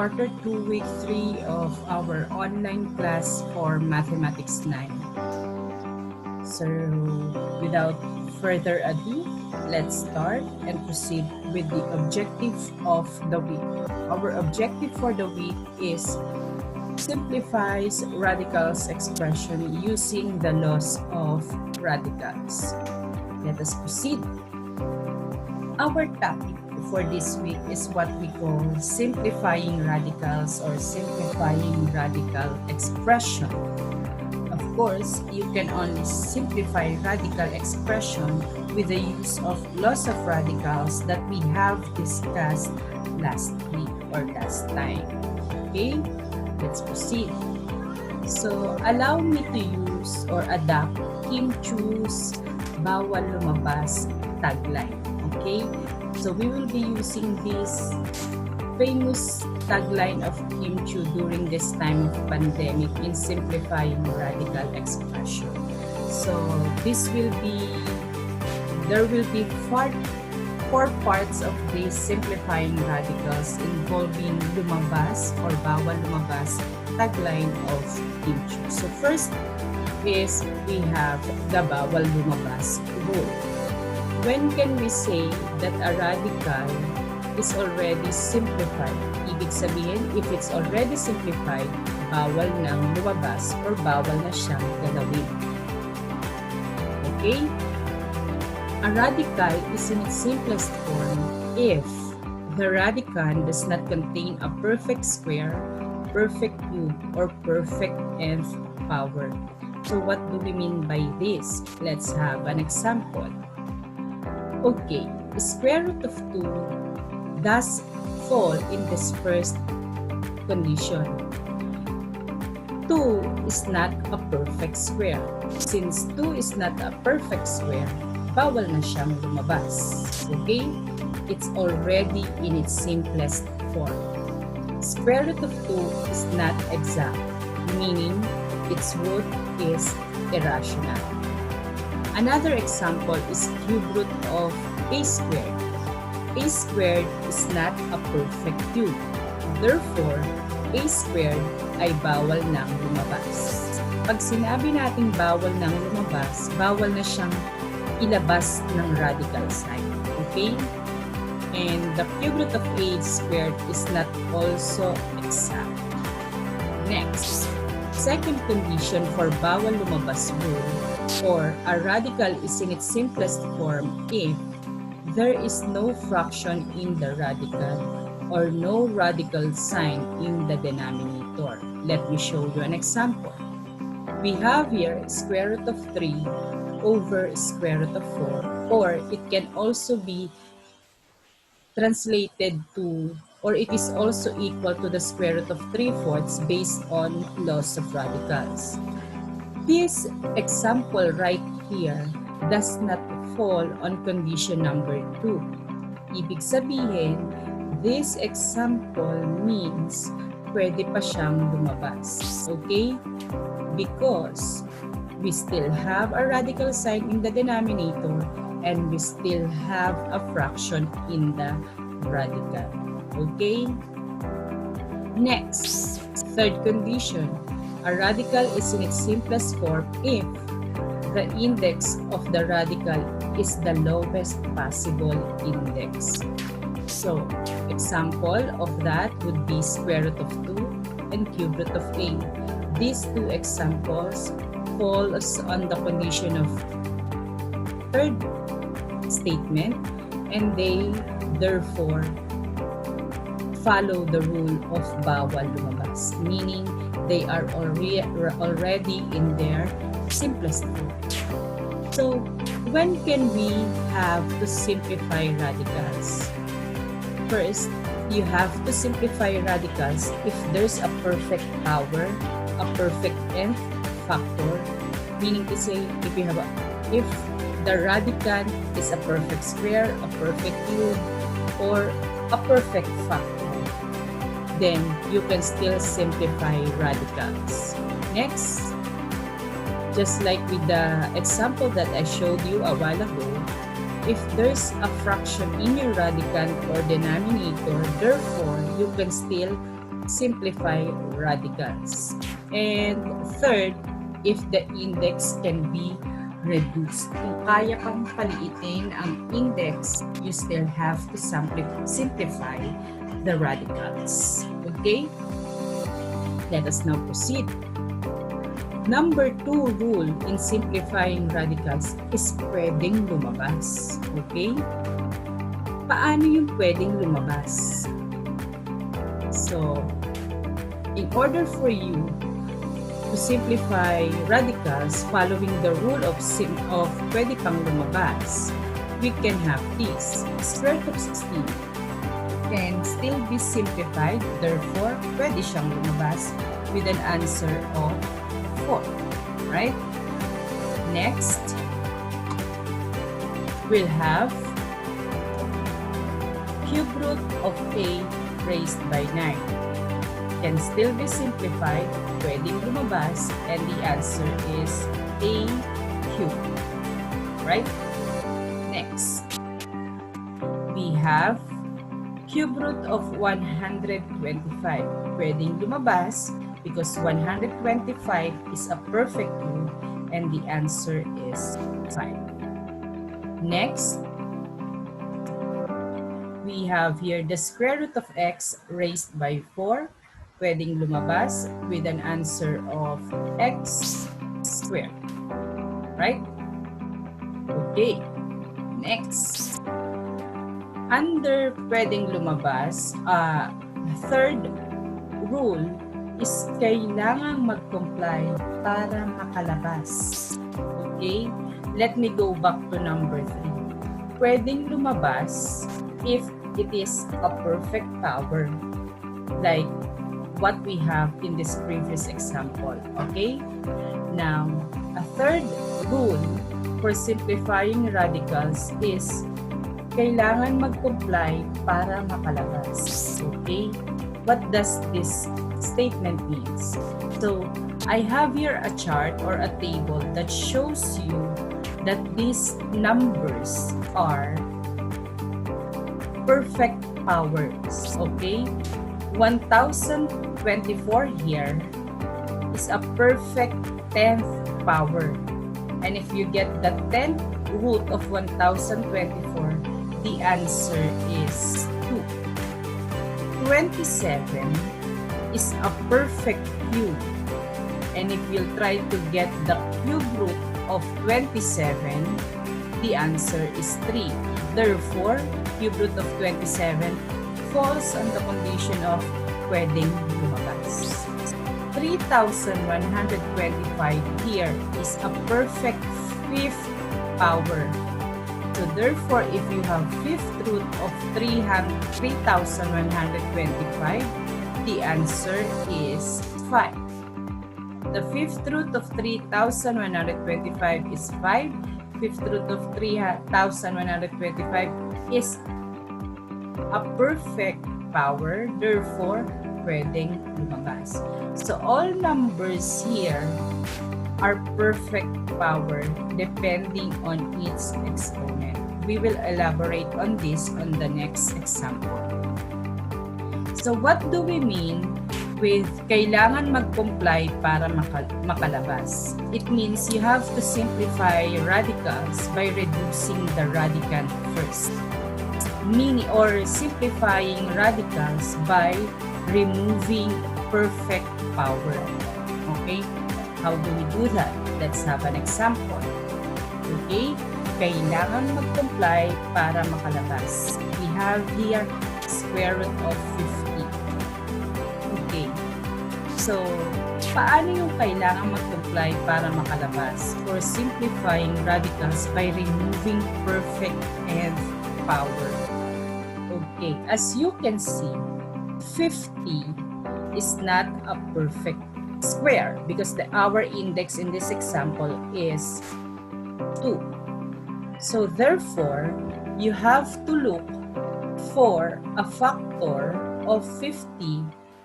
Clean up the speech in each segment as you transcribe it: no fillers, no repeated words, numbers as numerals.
quarter 2, week 3 of our online class for Mathematics 9. So, without further ado, let's start and proceed with the objective of the week. Our objective for the week is simplifies radicals expression using the laws of radicals. Let us proceed. Our topic for this week is what we call simplifying radicals or simplifying radical expression. Of course, you can only simplify radical expression with the use of laws of radicals that we have discussed last week or last time. Okay, let's proceed. So, allow me to use or adapt Kim Chu's bawal lumabas tagline. Okay, so we will be using this famous tagline of Kim Chu during this time of pandemic in simplifying radical expression. So this will be, there will be four parts of this simplifying radicals involving lumabas or bawal lumabas tagline of Kim Chu. So first is we have the bawal lumabas rule. When can we say that a radical is already simplified? Ibig sabihin, if it's already simplified, bawal nang lumabas or bawal na siyang galawin. Okay? A radical is in its simplest form if the radicand does not contain a perfect square, perfect cube, or perfect nth power. So what do we mean by this? Let's have an example. Okay, the square root of 2 does fall in this first condition. 2 is not a perfect square. Since 2 is not a perfect square, bawal na siyang lumabas. Okay? It's already in its simplest form. Square root of 2 is not exact, meaning its root is irrational. Another example is cube root of a squared. A squared is not a perfect cube. Therefore, a squared ay bawal nang lumabas. Pag sinabi nating bawal nang lumabas, bawal na siyang ilabas ng radical sign. Okay? And the cube root of a squared is not also exact. Next, second condition for bawal lumabas rule, or a radical is in its simplest form if there is no fraction in the radical or no radical sign in the denominator. Let me show you an example. We have here square root of 3 over square root of 4, or it can also be translated to, or it is also equal to the square root of 3/4 based on laws of radicals. This example right here does not fall on condition number 2. Ibig sabihin, this example means pwede pa siyang lumabas. Okay? Because we still have a radical sign in the denominator and we still have a fraction in the radical. Okay? Next, third condition. A radical is in its simplest form if the index of the radical is the lowest possible index. So, example of that would be square root of 2 and cube root of a. These two examples falls on the condition of third statement, and they therefore follow the rule of bawal lumabas, meaning they are already in their simplest form. So, when can we have to simplify radicals? First, you have to simplify radicals if there's a perfect power, a perfect nth factor, meaning to say if the radicand is a perfect square, a perfect cube, or a perfect factor, then you can still simplify radicals. Next, just like with the example that I showed you a while ago, if there's a fraction in your radicand or denominator, therefore, you can still simplify radicals. And third, if the index can be reduced. Kung kaya pang paliitin ang index, you still have to simplify the radicals. Okay? Let us now proceed. Number 2 rule in simplifying radicals is pwedeng lumabas. Okay? Paano yung pwedeng lumabas? So, in order for you to simplify radicals following the rule of pwede pang lumabas, we can have this. Square root of 16 can still be simplified, therefore, pwede siyang lumabas with an answer of 4. Right? Next, we'll have cube root of a raised by 9. Can still be simplified, pwedeng lumabas, and the answer is a cube. Right? Next, we have cube root of 125. Pwedeng lumabas because 125 is a perfect rule, and the answer is 5. Next, we have here the square root of x raised by 4. Pwedeng lumabas with an answer of x squared. Right? Okay. Next. Under pwedeng lumabas, third rule is kailangang mag-comply para makalabas. Okay? Let me go back to number 3. Pwedeng lumabas if it is a perfect power. Like what we have in this previous example. Okay? Now, a third rule for simplifying radicals is kailangan mag-comply para makalabas. Okay? What does this statement means? So, I have here a chart or a table that shows you that these numbers are perfect powers. Okay? 1024 here is a perfect 10th power. And if you get the 10th root of 1024, the answer is 2. 27 is a perfect cube. And if you'll try to get the cube root of 27, the answer is 3. Therefore, cube root of 27 falls on the condition of pwedeng lumabas. 3,125 here is a perfect 5th power. So therefore, if you have 5th root of 3,125, the answer is 5. The 5th root of 3,125 is 5. 5th root of 3,125 is a perfect power, therefore, pwedeng lumabas. So, all numbers here are perfect power depending on its exponent. We will elaborate on this on the next example. So, what do we mean with kailangan mag-comply para makalabas? It means you have to simplify radicals by reducing the radicand first. Meaning or simplifying radicals by removing perfect power. Okay? How do we do that? Let's have an example. Okay? Kailangan mag-comply para makalabas. We have here square root of 50. Okay. So, paano yung kailangan mag-comply para makalabas? For simplifying radicals by removing perfect nth power. Okay, as you can see, 50 is not a perfect square because our index in this example is 2. So therefore, you have to look for a factor of 50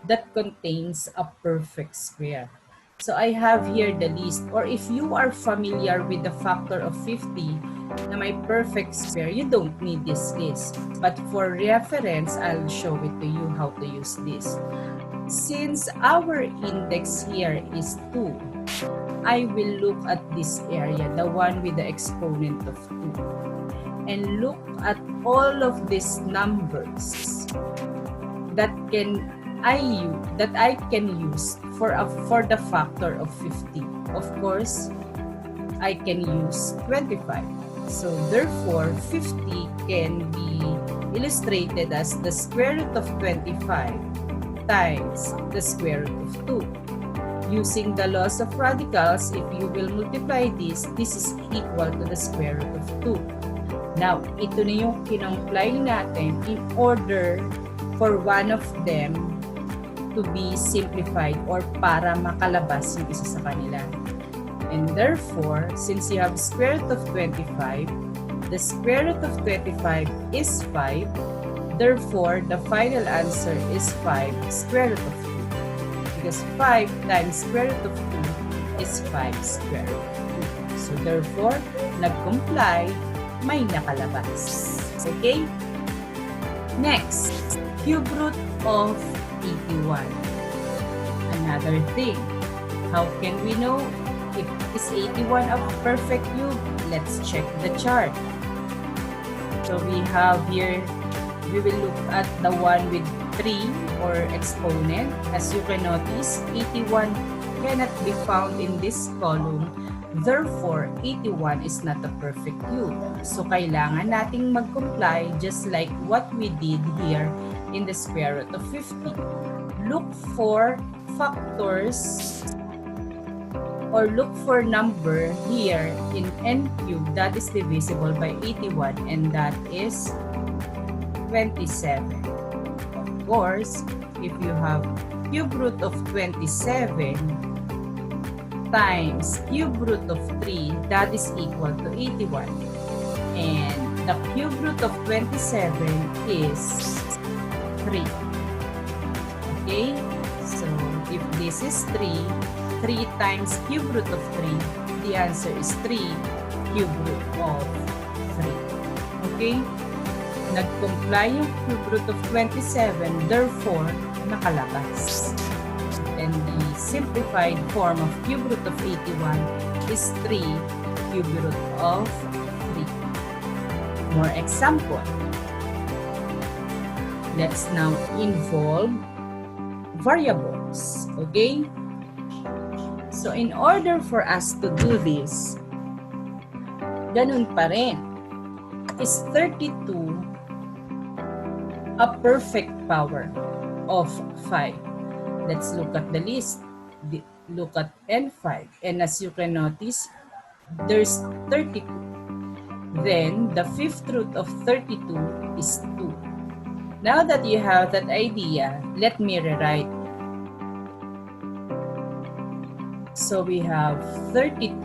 that contains a perfect square. So I have here the list, or if you are familiar with the factor of 50 na may perfect square, you don't need this list. But for reference, I'll show it to you how to use this. since our index here is 2, I will look at this area, the one with the exponent of 2, and look at all of these numbers that I can use for the factor of 50. Of course, I can use 25. So therefore, 50 can be illustrated as the square root of 25 times the square root of 2. Using the laws of radicals, if you will multiply this is equal to the square root of 2. Now, ito na yung kinomply natin in order for one of them to be simplified or para makalabas yung isa sa kanila. And therefore, since you have square root of 25, the square root of 25 is 5. Therefore, the final answer is 5 square root of 2. Because 5 times square root of 2 is 5 square root of 2. So therefore, nag-comply, may nakalabas. Okay? Next, cube root of 81. Another thing, how can we know if is 81 a perfect cube? Let's check the chart. So we have here, we will look at the one with 3 or exponent. As you can notice, 81 cannot be found in this column. Therefore, 81 is not a perfect cube. So kailangan nating mag-comply just like what we did here in the square root of 50. Look for factors or look for number here in n cube that is divisible by 81, and that is 27. Of course, if you have cube root of 27 times cube root of 3, that is equal to 81. And the cube root of 27 is 3. Okay? So, if this is 3 times cube root of 3, the answer is 3 cube root of 3. Okay? Nag-comply yung cube root of 27, therefore, nakalabas. And the simplified form of cube root of 81 is 3 cube root of 3. More example. Let's now involve variables. Okay? So, in order for us to do this, ganun pa rin. Is 32 a perfect power of 5? Let's look at the list. Look at N5. And as you can notice, there's 32. Then, the fifth root of 32 is 2. Now that you have that idea, let me rewrite. So, we have 32.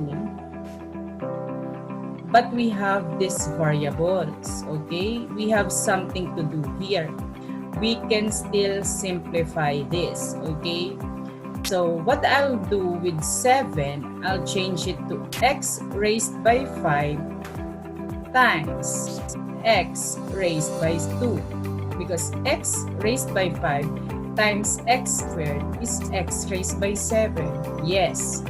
But we have these variables. Okay? We have something to do here. We can still simplify this, okay? So, what I'll do with 7, I'll change it to x raised by 5 times x raised by 2. Because x raised by 5 times x squared is x raised by 7. Yes,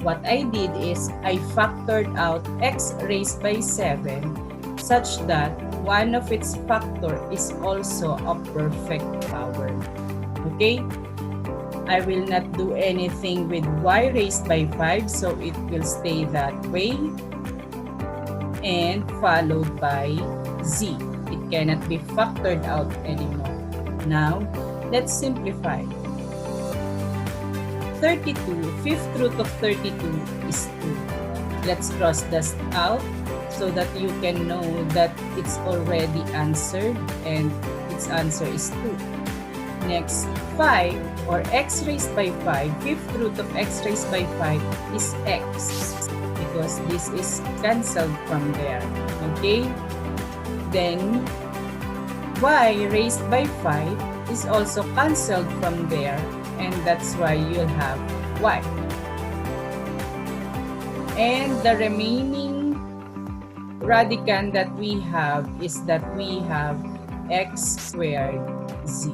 what I did is I factored out x raised by 7 such that one of its factor is also a perfect power. Okay? I will not do anything with y raised by 5, so it will stay that way. And followed by z. It cannot be factored out anymore. Now, let's simplify. 32, fifth root of 32 is 2. Let's cross this out so that you can know that it's already answered, and its answer is 2. Next, 5 or x raised by 5, fifth root of x raised by 5 is x, because this is cancelled from there. Okay? Then, y raised by 5 is also cancelled from there, and that's why you'll have y. And the remaining radicand that we have is that we have x squared z.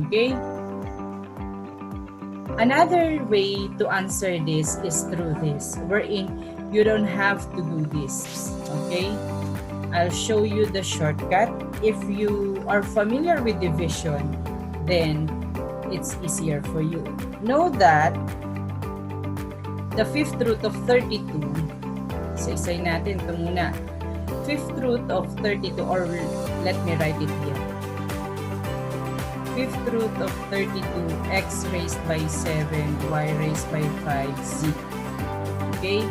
Okay? Another way to answer this is through this, wherein you don't have to do this. Okay? I'll show you the shortcut. If you are familiar with division, then it's easier for you. Know that the fifth root of 32, isa-isay natin ito muna. Fifth root of 32, or let me write it here. Fifth root of 32, x raised by 7, y raised by 5, z. Okay?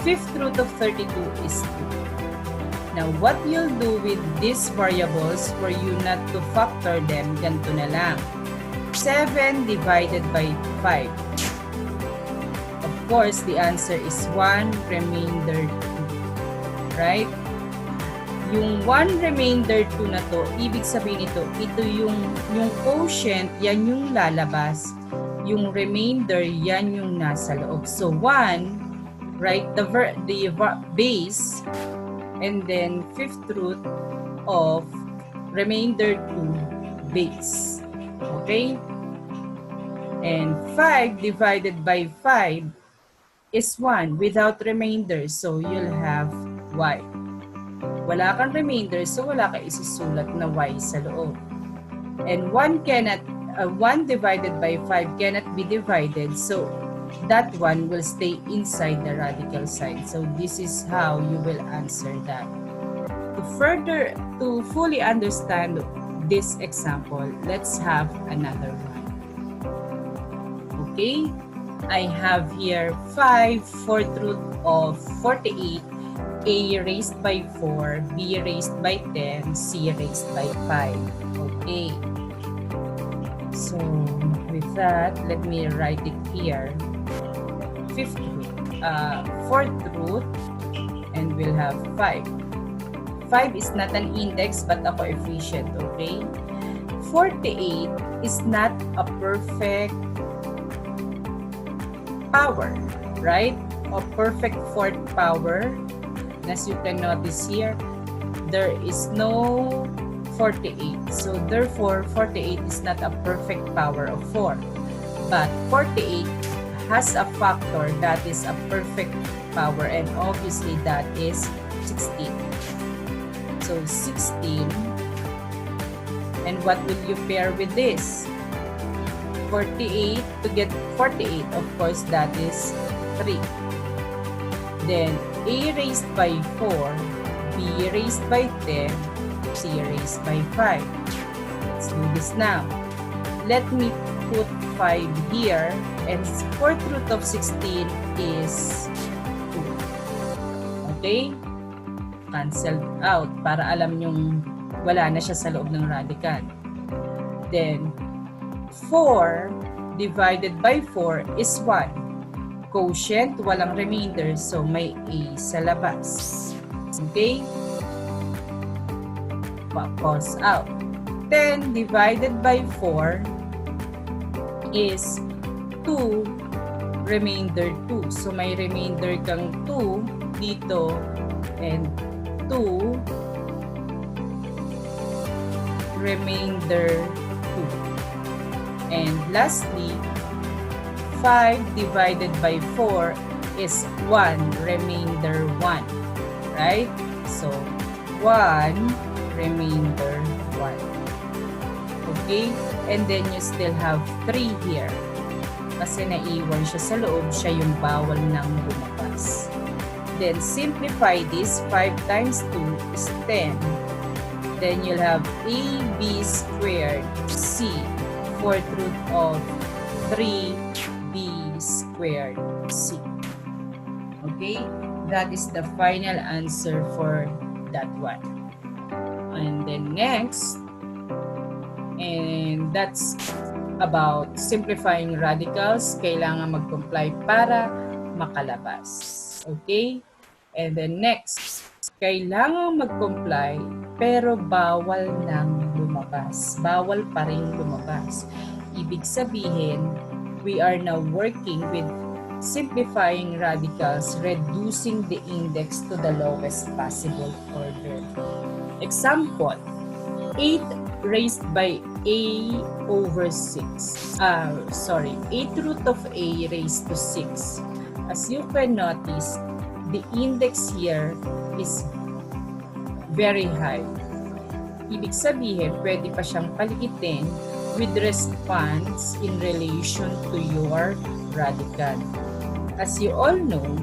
Fifth root of 32 is 2. Now, what you'll do with these variables for you not to factor them, ganito na lang. 7 divided by 5. Of course, the answer is 1 remainder 2. Right? Yung 1 remainder 2 na to, ibig sabihin ito yung quotient, yan yung lalabas. Yung remainder, yan yung nasa loob. So 1, write the base, and then fifth root of remainder 2 base. Okay? And 5 divided by 5 is 1 without remainder. So you'll have y. Wala kang remainder, so wala ka isusulat na y sa loob. And 1 divided by 5 cannot be divided, so that one will stay inside the radical sign. So this is how you will answer that. To fully understand this example, let's have another one. Okay? I have here 5 fourth root of 48, a raised by 4, b raised by 10, c raised by 5. Okay. So, with that, let me write it here. Fourth root, and we'll have 5. 5 is not an index, but a coefficient, okay? 48 is not a perfect power, right? A perfect fourth power. As you can notice here, there is no 48. So therefore, 48 is not a perfect power of 4. But 48 has a factor that is a perfect power, and obviously that is 16. So 16. And what will you pair with this? 48. To get 48, of course, that is 3. Then a raised by 4, b raised by 10, c raised by 5. Let's do this now. Let me put 5 here, and fourth root of 16 is 2. Okay? Cancelled out para alam nyong wala na siya sa loob ng radical. Then 4 divided by 4 is 1. Quotient, walang remainder, so may a sa labas. Okay? Pause out. 10 divided by 4 is 2, remainder 2. So may remainder kang 2 dito, and 2, remainder 2. And lastly, 5 divided by 4 is 1, remainder 1. Right? So, 1, remainder 1. Okay? And then you still have 3 here. Kasi naiwan siya sa loob, siya yung bawal ng lumabas. Then, simplify this. 5 times 2 is 10. Then, you'll have ab squared c, fourth root of 3b squared c. Okay? That is the final answer for that one. And then next, and that's about simplifying radicals. Kailangan mag-comply para makalabas. Okay? And then next, kailangan mag-comply pero bawal nang lumabas. Bawal pa rin lumabas. Ibig sabihin, we are now working with simplifying radicals, reducing the index to the lowest possible order. Example, 8 raised by a over 6. 8th root of a raised to 6. As you can notice, the index here is very high. Ibig sabihin, pwede pa siyang paliitin with response in relation to your radical. As you all know,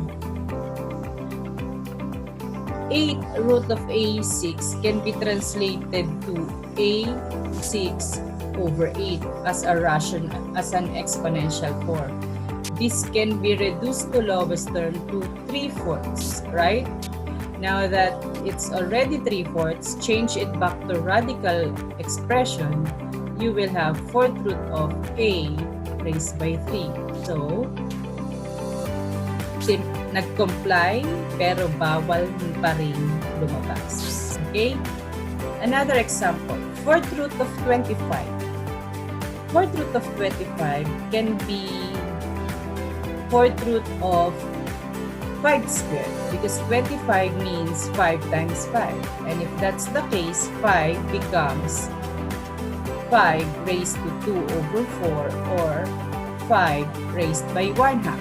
8 root of a6 can be translated to a6 over 8 as an exponential form. This can be reduced to lowest term to 3/4, right? Now that it's already 3/4, change it back to radical expression. You will have 4th root of a raised by 3. So, nag-comply pero bawal pa rin lumabas. Okay? Another example, 4th root of 25. 4th root of 25 can be 4th root of 5 squared because 25 means 5 times 5. And if that's the case, 5 becomes 5 raised to 2 over 4 or 5 raised by 1/2.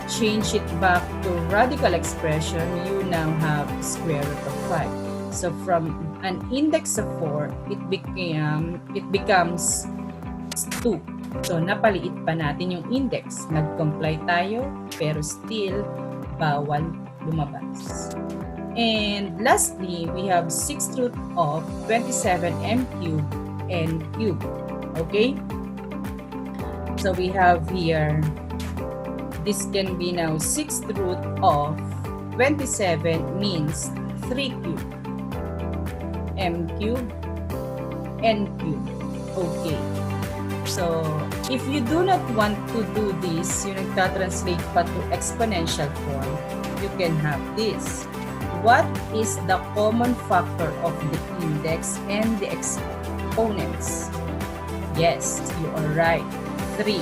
Change it back to radical expression, you now have square root of 5. So from an index of 4, it becomes 2. So napaliit pa natin yung index. Nag-comply tayo, pero still bawal lumabas. And lastly, we have 6th root of 27m cubed n cubed. Okay? So we have here, this can be now 6th root of 27 means 3 cubed, m cubed, n cubed. Okay. So, if you do not want to do this, yung nagtatranslate pa to exponential form, you can have this. What is the common factor of the index and the exponents? Yes, you are right. 3.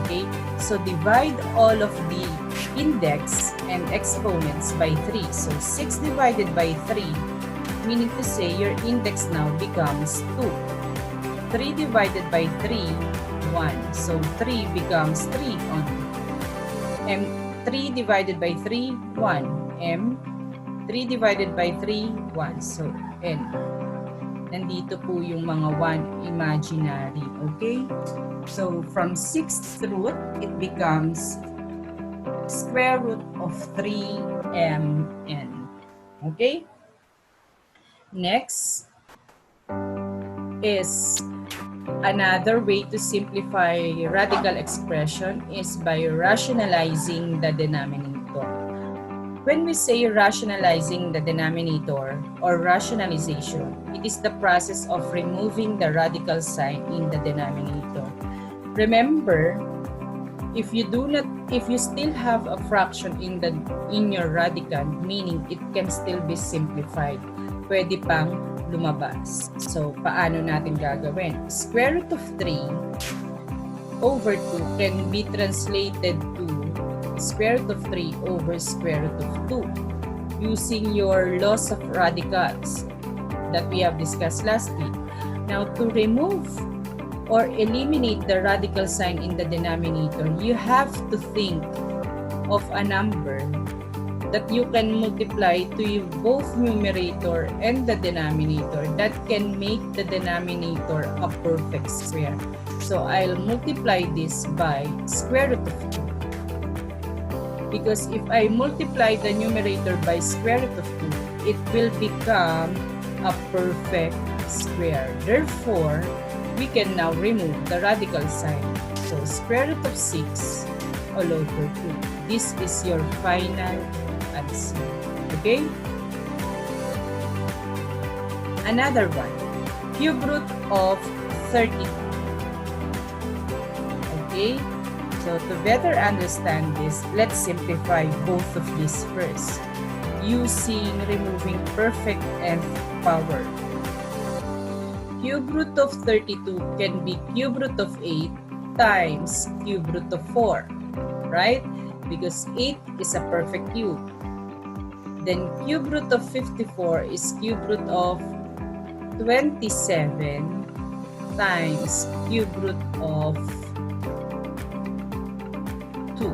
Okay? So, divide all of the index and exponents by 3. So, 6 divided by 3, meaning to say your index now becomes 2. 3 divided by 3, 1. So 3 becomes 3 on M. 3 divided by 3, 1. M. 3 divided by 3, 1. So N. Nandito po yung mga 1 imaginary. Okay? So from 6th root, it becomes square root of 3mn. Okay? Next is another way to simplify radical expression is by rationalizing the denominator. When we say rationalizing the denominator or rationalization, it is the process of removing the radical sign in the denominator. Remember, if you still have a fraction in your radical, meaning it can still be simplified, pwede pang lumabas. So, paano natin gagawin? Square root of 3 over 2 can be translated to square root of 3 over square root of 2 using your laws of radicals that we have discussed last week. Now, to remove or eliminate the radical sign in the denominator, you have to think of a number that you can multiply to both numerator and the denominator that can make the denominator a perfect square. So I'll multiply this by square root of 2. Because if I multiply the numerator by square root of 2, it will become a perfect square. Therefore, we can now remove the radical sign. So square root of 6 all over 2. This is your final answer. Okay? Another one. Cube root of 32. Okay? So to better understand this, let's simplify both of these first using removing perfect nth power. Cube root of 32 can be cube root of 8 times cube root of 4, right? Because 8 is a perfect cube. Then cube root of 54 is cube root of 27 times cube root of 2.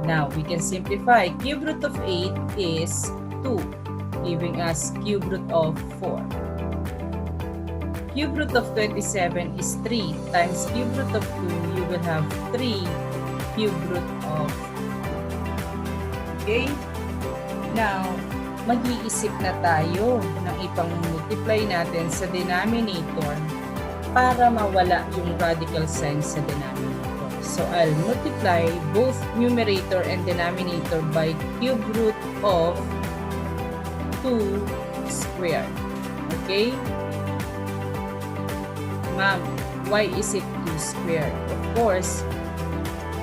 Now, we can simplify. Cube root of 8 is 2, giving us cube root of 4. Cube root of 27 is 3 times cube root of 2, you will have 3 cube root of 2. Okay? Now, mag-iisip na tayo ng ipang-multiply natin sa denominator para mawala yung radical sign sa denominator. So, I'll multiply both numerator and denominator by cube root of 2 squared. Okay? Ma'am, why is it 2 squared? Of course,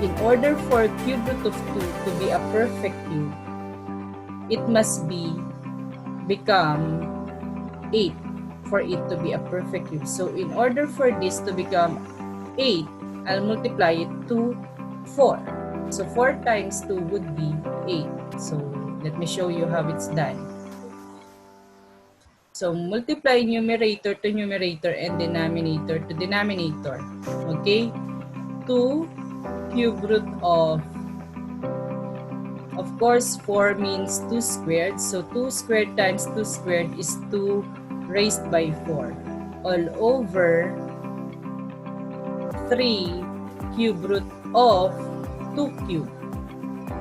in order for cube root of 2 to be a perfect cube, it must become 8 for it to be a perfect cube. So, in order for this to become 8, I'll multiply it to 4. So, 4 times 2 would be 8. So, let me show you how it's done. So, multiply numerator to numerator and denominator to denominator. Okay? 2 cube root of course, 4 means 2 squared. So, 2 squared times 2 squared is 2 raised by 4. All over 3 cube root of 2 cube.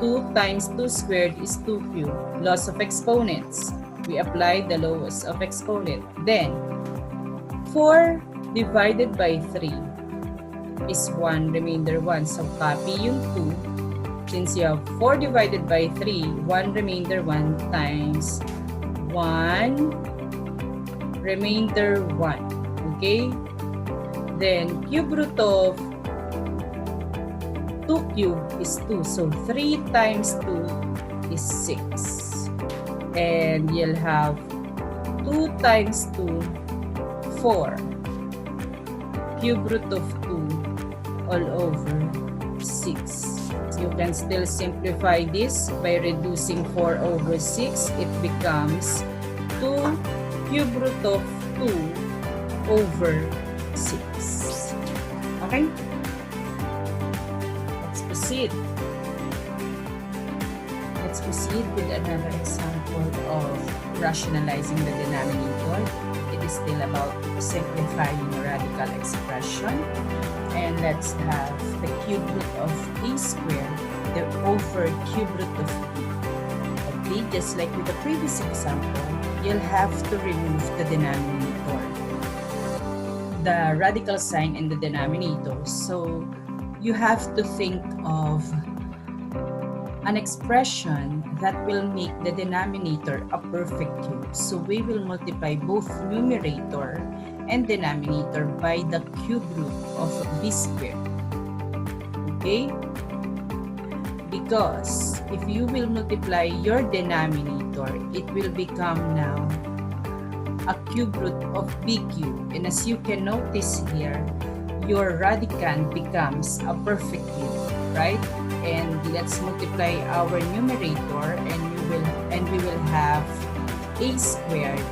2 times 2 squared is 2 cube. Laws of exponents. We apply the laws of exponent. Then, 4 divided by 3 is 1, remainder 1. So, copy yung 2. Since you have 4 divided by 3, 1 remainder 1 times 1 remainder 1. Okay? Then, cube root of 2 cube is 2. So, 3 times 2 is 6. And you'll have 2 times 2, 4. Cube root of 2 all over 6. You can still simplify this by reducing 4 over 6. It becomes 2 cube root of 2 over 6. Okay? Let's proceed. Let's proceed with another example of rationalizing the denominator. It is still about simplifying a radical expression. And let's have the cube root of a squared over cube root of b. Okay, just like with the previous example, you'll have to remove the denominator, the radical sign in the denominator. So you have to think of an expression that will make the denominator a perfect cube. So we will multiply both numerator and denominator by the cube root of b squared. Okay? Because if you will multiply your denominator, it will become now a cube root of b cube. And as you can notice here, your radicand becomes a perfect cube, right? And let's multiply our numerator, and we will have a squared,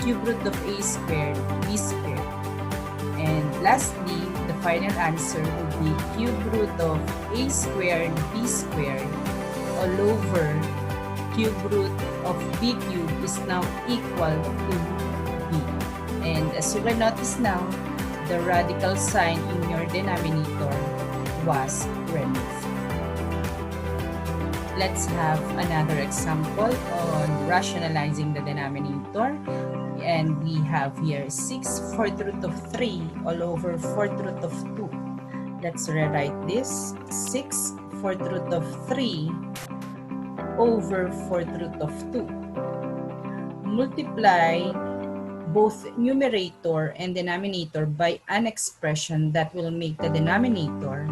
cube root of a squared, b squared. And lastly, the final answer will be cube root of a squared, b squared, all over cube root of b cube is now equal to b. And as you can notice now, the radical sign in your denominator was removed. Let's have another example on rationalizing the denominator. And we have here 6 fourth root of 3 all over fourth root of 2. Let's rewrite this. 6 fourth root of 3 over fourth root of 2. Multiply both numerator and denominator by an expression that will make the denominator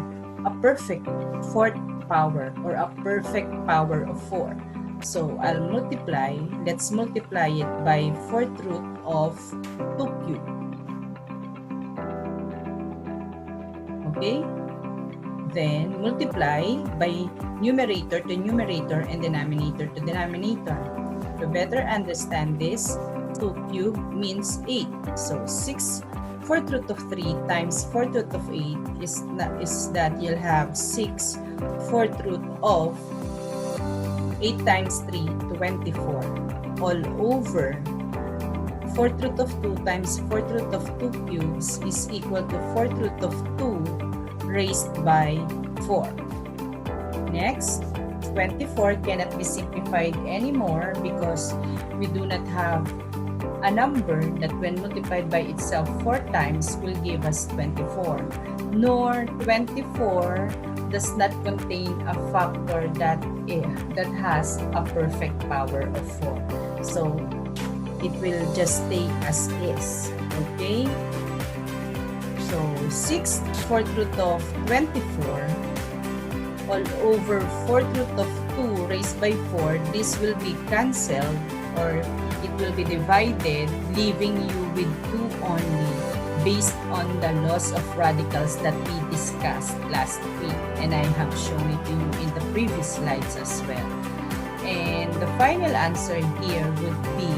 a perfect fourth power or a perfect power of 4. So I'll multiply, let's multiply it by fourth root of 2 cube. Okay? Then multiply by numerator to numerator and denominator to denominator. To better understand this, 2 cubed means 8. So 6 4th root of 3 times 4th root of 8 is that you'll have 6 4th root of 8 times 3, 24, all over 4th root of 2 times 4th root of 2 cubes is equal to 4th root of 2 raised by 4. Next, 24 cannot be simplified anymore because we do not have a number that when multiplied by itself 4 times will give us 24. Nor 24 does not contain a factor that has a perfect power of 4. So it will just stay as is. Okay? So 6 4th root of 24 all over 4th root of 2 raised by 4. This will be cancelled, or it will be divided, leaving you with 2 only, based on the laws of radicals that we discussed last week, and I have shown it to you in the previous slides as well. And the final answer here would be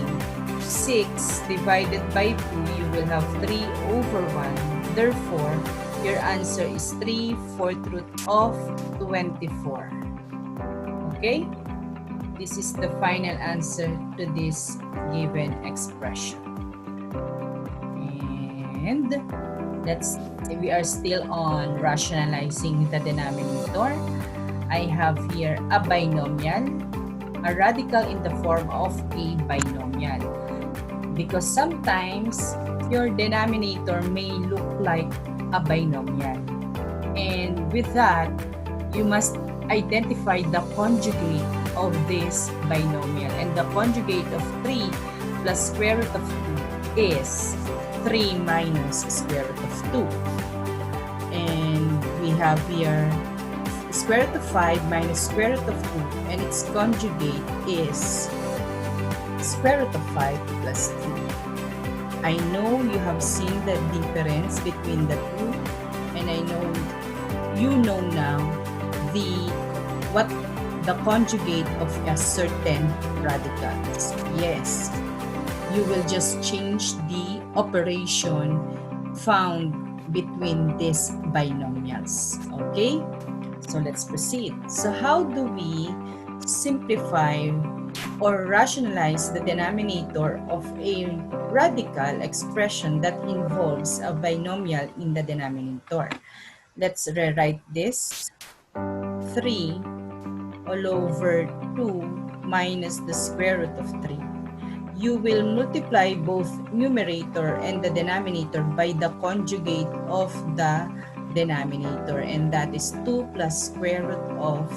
6 divided by 2, you will have 3 over 1. Therefore, your answer is 3 4th root of 24. Okay? This is the final answer to this given expression. And we are still on rationalizing the denominator. I have here a binomial, a radical in the form of a binomial. Because sometimes your denominator may look like a binomial. And with that, you must identify the conjugate of this binomial. And the conjugate of 3 plus square root of 2 is 3 minus square root of 2. And we have here square root of 5 minus square root of 2, and its conjugate is square root of 5 plus 2. I know you have seen the difference between the two, and I know you know now what the conjugate of a certain radical. Yes, you will just change the operation found between these binomials. Okay, so let's proceed. So how do we simplify or rationalize the denominator of a radical expression that involves a binomial in the denominator? Let's rewrite this. 3 all over 2 minus the square root of 3. You will multiply both numerator and the denominator by the conjugate of the denominator, and that is 2 plus square root of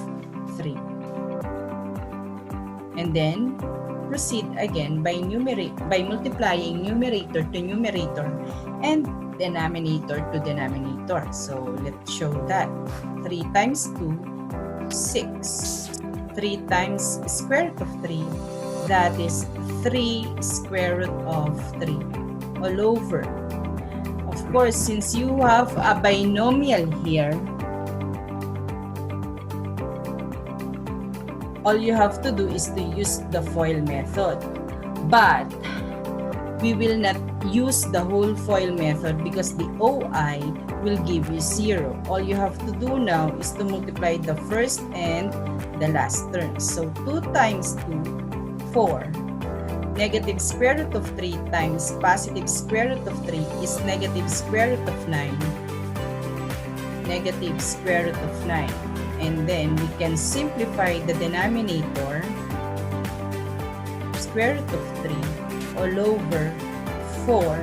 3. And then proceed again by multiplying numerator to numerator and denominator to denominator. So let's show that. 3 times 2, 6. 3 times square root of 3, that is 3 square root of 3 all over. Of course, since you have a binomial here, all you have to do is to use the FOIL method. But we will not use the whole FOIL method because the OI will give you 0. All you have to do now is to multiply the first and the last terms. So 2 times 2, 4. Negative square root of 3 times positive square root of 3 is negative square root of 9. Negative square root of 9. And then we can simplify the denominator. Square root of 3 all over 4.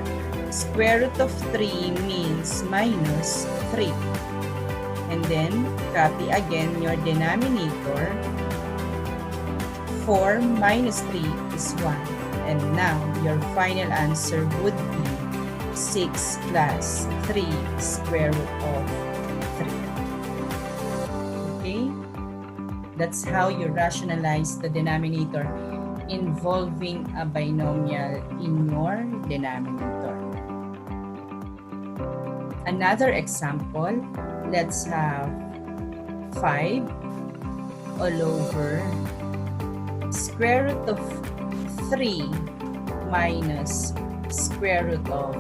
Square root of 3 means minus 3. And then copy again your denominator. 4 minus 3 is 1. And now your final answer would be 6 plus 3 square root of 3. Okay? That's how you rationalize the denominator involving a binomial in your denominator. Another example, let's have 5 all over square root of 3 minus square root of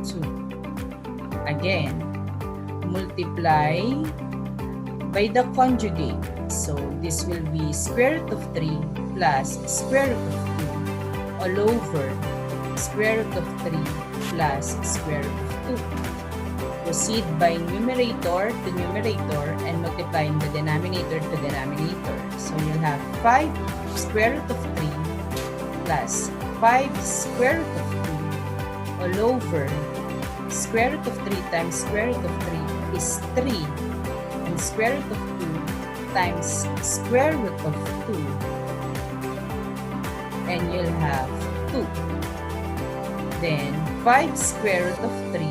2. Again, multiply by the conjugate. So this will be square root of 3 plus square root of 2 all over square root of 3 plus square root of 2. Proceed by numerator to numerator and multiplying the denominator to denominator. So you'll have 5 square root of 3 plus 5 square root of 2 all over square root of 3 times square root of 3 is 3, and square root of 2 times square root of 2, and you'll have 2. Then 5 square root of 3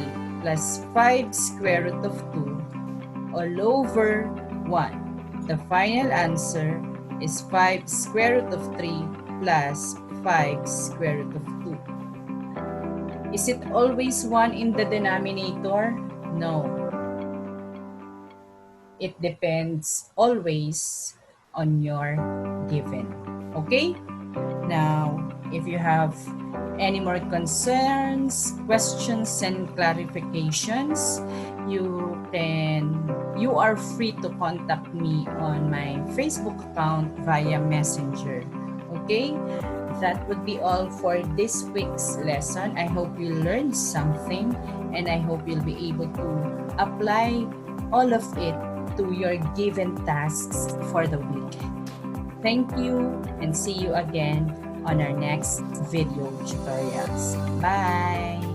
plus 5 square root of 2 all over 1. The final answer is 5 square root of 3 plus 5 square root of 2. Is it always 1 in the denominator? No. It depends always on your given. Okay? Now, if you have any more concerns, questions, and clarifications, you are free to contact me on my Facebook account via Messenger. Okay? That would be all for this week's lesson. I hope you learned something, and I hope you'll be able to apply all of it to your given tasks for the week. Thank you, and see you again on our next video tutorials. Bye!